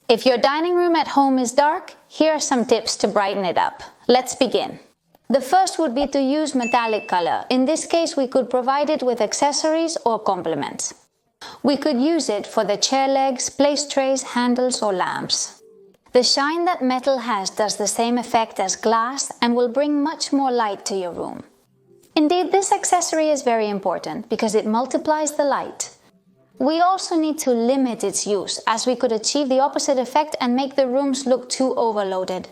If your dining room at home is dark, here are some tips to brighten it up. Let's begin. The first would be to use metallic color. In this case, we could provide it with accessories or complements. We could use it for the chair legs, place trays, handles, or lamps. The shine that metal has does the same effect as glass and will bring much more light to your room. Indeed, this accessory is very important because it multiplies the light. We also need to limit its use, as we could achieve the opposite effect and make the rooms look too overloaded.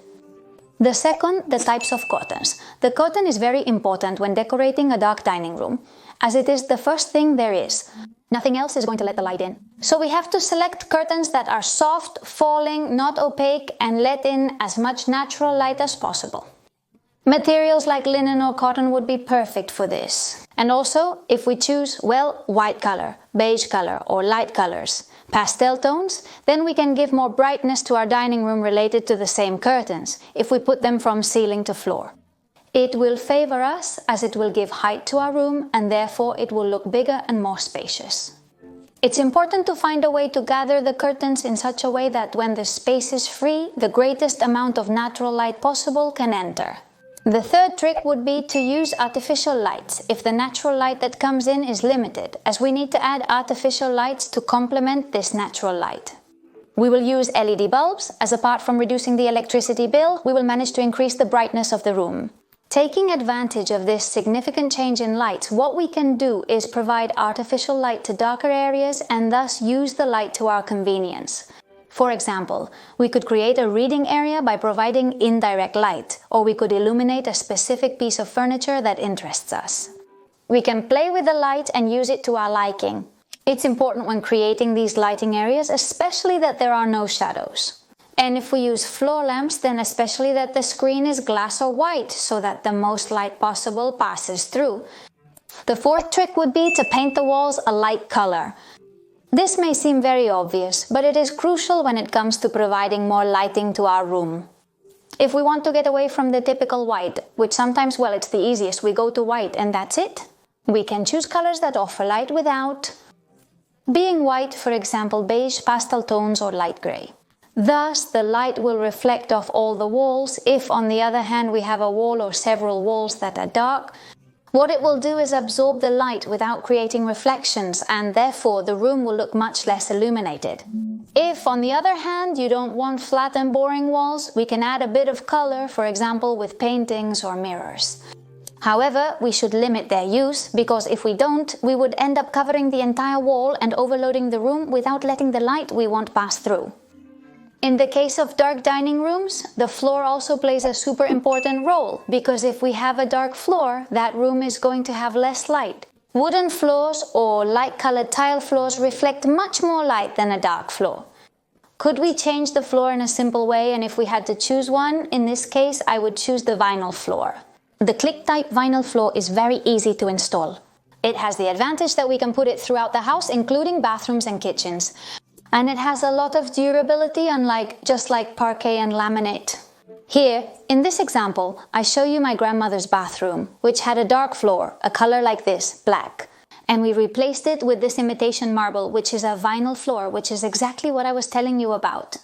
The second, the types of curtains. The curtain is very important when decorating a dark dining room, as it is the first thing there is. Nothing else is going to let the light in. So we have to select curtains that are soft, falling, not opaque, and let in as much natural light as possible. Materials like linen or cotton would be perfect for this. And also, if we choose, well, white color, beige color, or light colors, pastel tones, then we can give more brightness to our dining room related to the same curtains, if we put them from ceiling to floor. It will favor us as it will give height to our room and therefore it will look bigger and more spacious. It's important to find a way to gather the curtains in such a way that when the space is free, the greatest amount of natural light possible can enter. The third trick would be to use artificial lights if the natural light that comes in is limited, as we need to add artificial lights to complement this natural light. We will use LED bulbs, as apart from reducing the electricity bill, we will manage to increase the brightness of the room. Taking advantage of this significant change in lights, what we can do is provide artificial light to darker areas and thus use the light to our convenience. For example, we could create a reading area by providing indirect light, or we could illuminate a specific piece of furniture that interests us. We can play with the light and use it to our liking. It's important when creating these lighting areas, especially that there are no shadows. And if we use floor lamps, then especially that the screen is glass or white, so that the most light possible passes through. The fourth trick would be to paint the walls a light color. This may seem very obvious, but it is crucial when it comes to providing more lighting to our room. If we want to get away from the typical white, which sometimes, well, it's the easiest, we go to white and that's it, we can choose colors that offer light without being white, for example, beige, pastel tones, or light gray. Thus, the light will reflect off all the walls. If, on the other hand, we have a wall or several walls that are dark, what it will do is absorb the light without creating reflections, and therefore the room will look much less illuminated. If, on the other hand, you don't want flat and boring walls, we can add a bit of color, for example, with paintings or mirrors. However, we should limit their use, because if we don't, we would end up covering the entire wall and overloading the room without letting the light we want pass through. In the case of dark dining rooms, the floor also plays a super important role, because if we have a dark floor, that room is going to have less light. Wooden floors or light-colored tile floors reflect much more light than a dark floor. Could we change the floor in a simple way? And if we had to choose one, in this case, I would choose the vinyl floor. The click-type vinyl floor is very easy to install. It has the advantage that we can put it throughout the house, including bathrooms and kitchens. And it has a lot of durability, just like parquet and laminate. Here, in this example, I show you my grandmother's bathroom, which had a dark floor, a color like this, black. And we replaced it with this imitation marble, which is a vinyl floor, which is exactly what I was telling you about.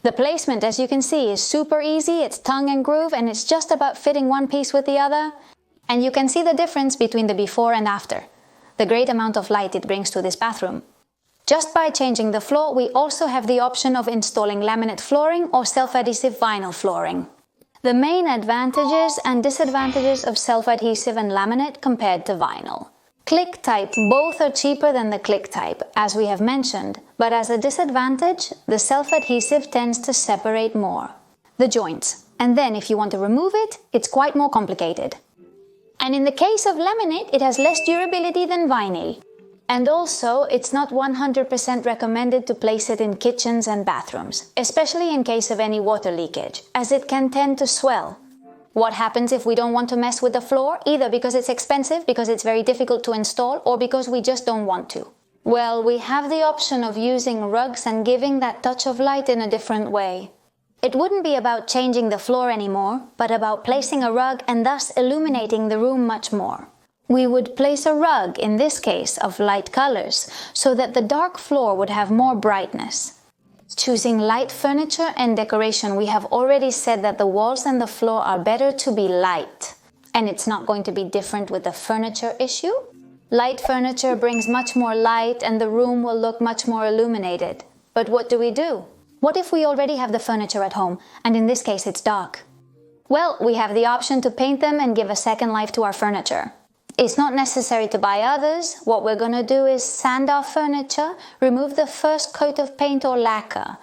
The placement, as you can see, is super easy, it's tongue and groove, and it's just about fitting one piece with the other. And you can see the difference between the before and after, the great amount of light it brings to this bathroom. Just by changing the floor, we also have the option of installing laminate flooring or self-adhesive vinyl flooring. The main advantages and disadvantages of self-adhesive and laminate compared to vinyl. Click type, both are cheaper than the click type, as we have mentioned, but as a disadvantage, the self-adhesive tends to separate more the joints, and then if you want to remove it, it's quite more complicated. And in the case of laminate, it has less durability than vinyl. And also, it's not 100% recommended to place it in kitchens and bathrooms, especially in case of any water leakage, as it can tend to swell. What happens if we don't want to mess with the floor, either because it's expensive, because it's very difficult to install, or because we just don't want to? Well, we have the option of using rugs and giving that touch of light in a different way. It wouldn't be about changing the floor anymore, but about placing a rug and thus illuminating the room much more. We would place a rug, in this case of light colors, so that the dark floor would have more brightness. Choosing light furniture and decoration, we have already said that the walls and the floor are better to be light. And it's not going to be different with the furniture issue. Light furniture brings much more light and the room will look much more illuminated. But what do we do? What if we already have the furniture at home, and in this case it's dark? Well, we have the option to paint them and give a second life to our furniture. It's not necessary to buy others. What we're going to do is sand our furniture, remove the first coat of paint or lacquer.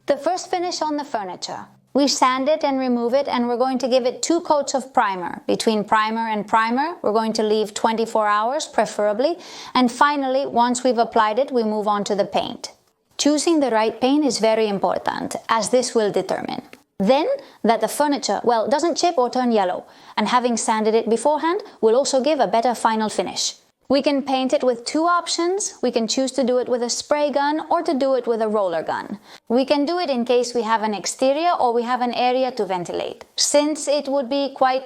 The first finish on the furniture. We sand it and remove it, and we're going to give it 2 coats of primer. Between primer and primer, we're going to leave 24 hours, preferably. And finally, once we've applied it, we move on to the paint. Choosing the right paint is very important, as this will determine then that the furniture, well, doesn't chip or turn yellow, and having sanded it beforehand will also give a better final finish. We can paint it with 2 options. We can choose to do it with a spray gun or to do it with a roller gun. We can do it in case we have an exterior or we have an area to ventilate, since it would be quite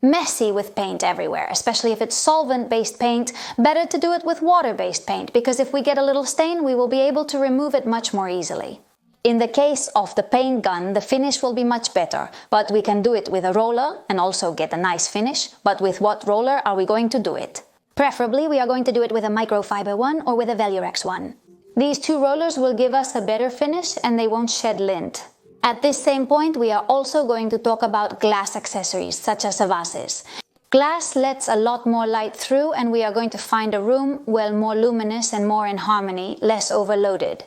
messy with paint everywhere, especially if it's solvent-based paint. Better to do it with water-based paint, because if we get a little stain, we will be able to remove it much more easily. In the case of the paint gun, the finish will be much better, but we can do it with a roller and also get a nice finish. But with what roller are we going to do it? Preferably, we are going to do it with a microfiber one or with a Velurex one. These 2 rollers will give us a better finish and they won't shed lint. At this same point, we are also going to talk about glass accessories, such as vases. Glass lets a lot more light through, and we are going to find a room, well, more luminous and more in harmony, less overloaded.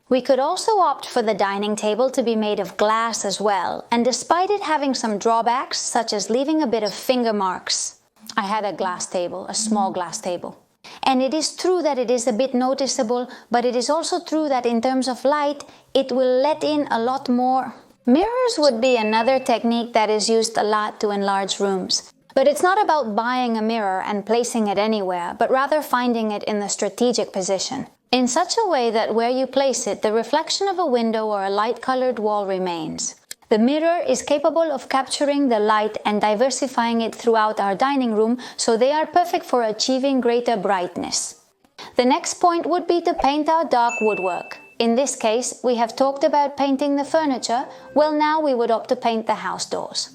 We could also opt for the dining table to be made of glass as well, and despite it having some drawbacks, such as leaving a bit of finger marks. I had a glass table, a small glass table. And it is true that it is a bit noticeable, but it is also true that in terms of light, it will let in a lot more. Mirrors would be another technique that is used a lot to enlarge rooms. But it's not about buying a mirror and placing it anywhere, but rather finding it in the strategic position, in such a way that where you place it, the reflection of a window or a light-colored wall remains. The mirror is capable of capturing the light and diversifying it throughout our dining room, so they are perfect for achieving greater brightness. The next point would be to paint our dark woodwork. In this case, we have talked about painting the furniture. Well, now we would opt to paint the house doors.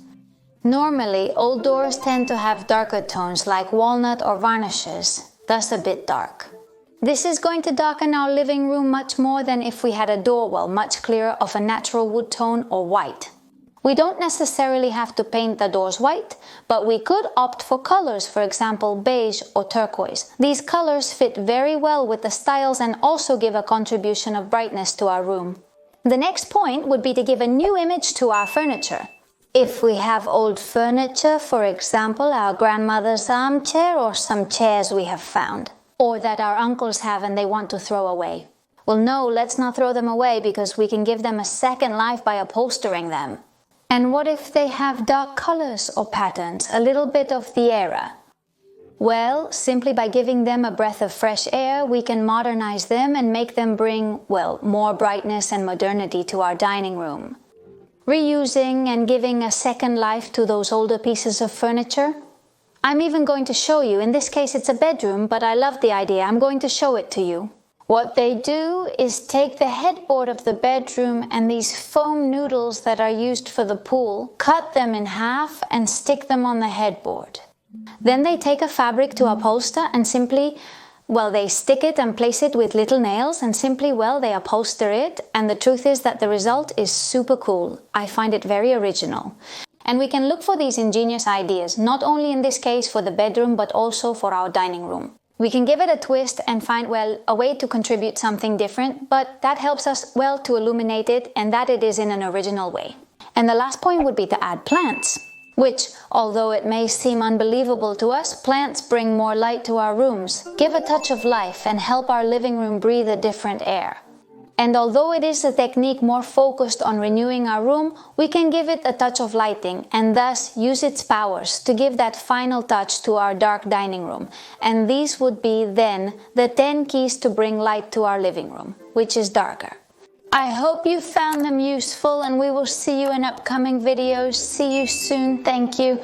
Normally, old doors tend to have darker tones like walnut or varnishes, thus a bit dark. This is going to darken our living room much more than if we had a door well much clearer of a natural wood tone or white. We don't necessarily have to paint the doors white, but we could opt for colors, for example beige or turquoise. These colors fit very well with the styles and also give a contribution of brightness to our room. The next point would be to give a new image to our furniture. If we have old furniture, for example our grandmother's armchair or some chairs we have found, or that our uncles have and they want to throw away. Well, no, let's not throw them away, because we can give them a second life by upholstering them. And what if they have dark colors or patterns, a little bit of the era? Well, simply by giving them a breath of fresh air, we can modernize them and make them bring, well, more brightness and modernity to our dining room. Reusing and giving a second life to those older pieces of furniture. I'm even going to show you. In this case it's a bedroom, but I love the idea. I'm going to show it to you. What they do is take the headboard of the bedroom and these foam noodles that are used for the pool, cut them in half and stick them on the headboard. Then they take a fabric to upholster and simply, well, they stick it and place it with little nails and simply, well, they upholster it. And the truth is that the result is super cool. I find it very original. And we can look for these ingenious ideas, not only in this case for the bedroom, but also for our dining room. We can give it a twist and find, well, a way to contribute something different, but that helps us, well, to illuminate it and that it is in an original way. And the last point would be to add plants, which, although it may seem unbelievable to us, plants bring more light to our rooms, give a touch of life and help our living room breathe a different air. And although it is a technique more focused on renewing our room, we can give it a touch of lighting and thus use its powers to give that final touch to our dark dining room. And these would be then the 10 keys to bring light to our living room, which is darker. I hope you found them useful and we will see you in upcoming videos. See you soon. Thank you.